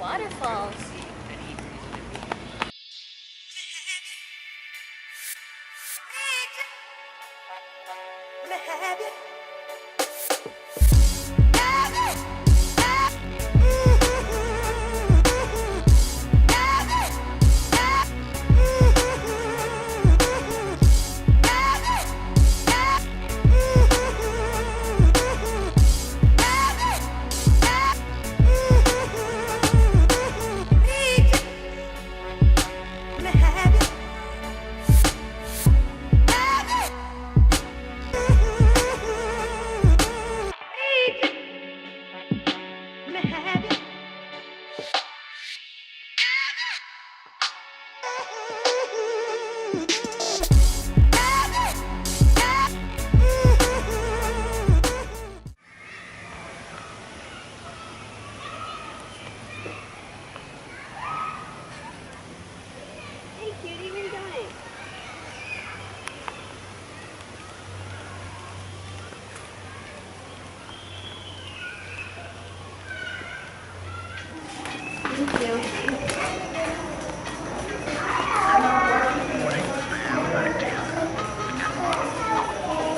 waterfalls.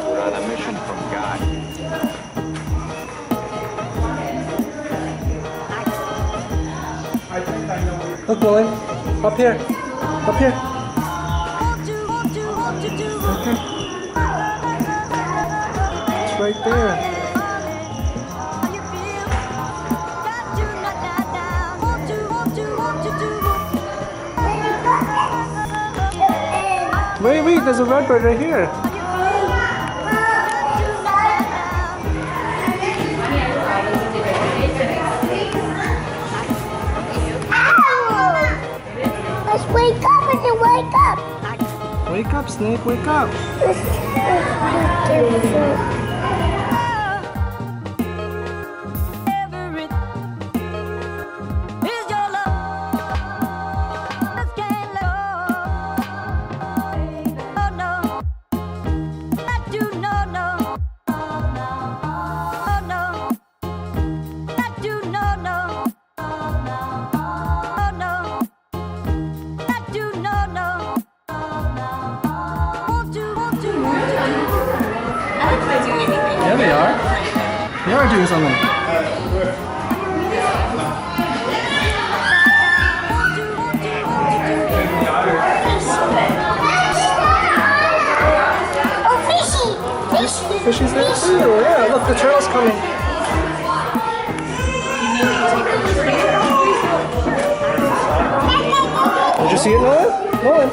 We're on a mission from God. Look, Willie. Up here. Up here. Okay. It's right there. Wait, there's a redbird right here. Let's wake up and then wake up. Wake up, Snake, wake up. Yeah, they are. They are doing something. Oh, fishy! Fishy's there too. Yeah, look, the turtle's coming. Did you see it, Nolan? Nolan.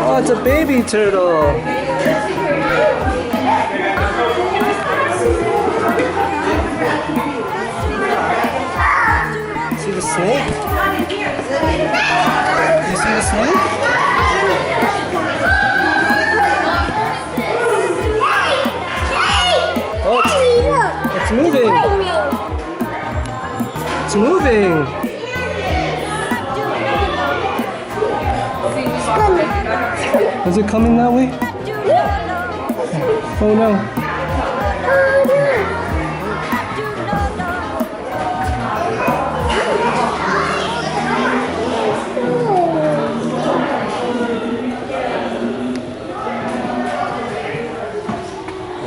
Oh, it's a baby turtle. See the snake? You see the snake? Oh, it's moving. It's moving. Is it coming that way? Oh no.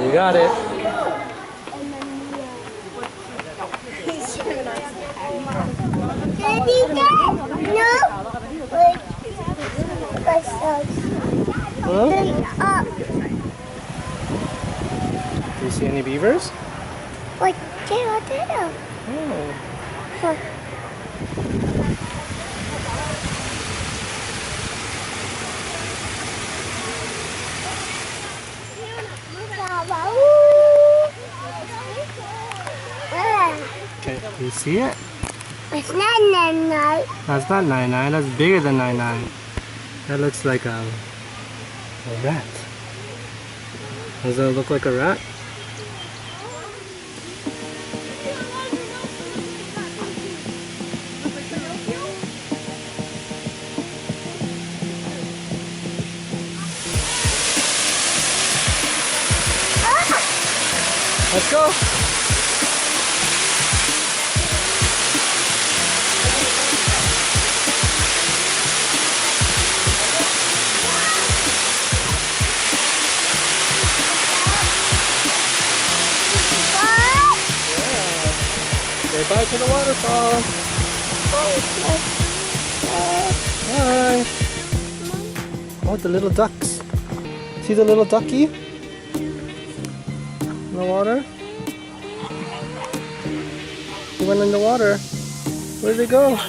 You got it. Huh? Do you see any beavers? Like, there. Oh. Okay, do you see it? It's not 99. That's not 99, that's bigger than 99. That looks like a rat. Does that look like a rat? Let's go! to the waterfall. Hi. Oh, the little ducks. See the little ducky in the water? He went in the water. Where did they go?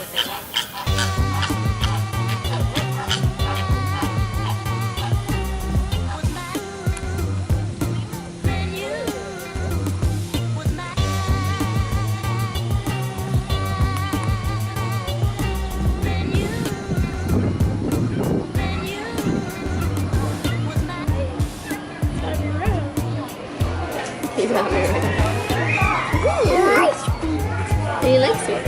He's not very right. He likes sweet.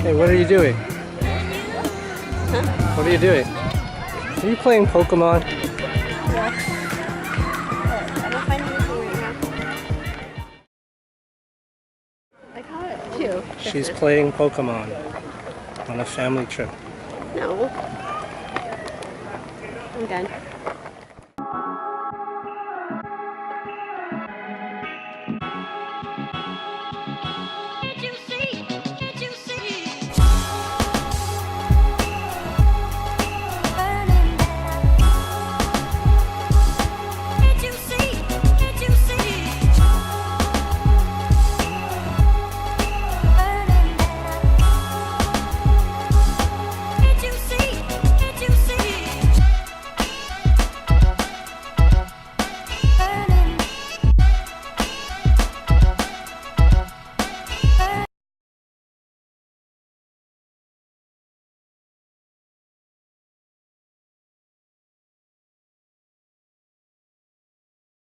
Hey, what are you doing? Huh? What are you doing? Are you playing Pokemon? I caught it too. She's playing Pokemon on a family trip. No. I'm done.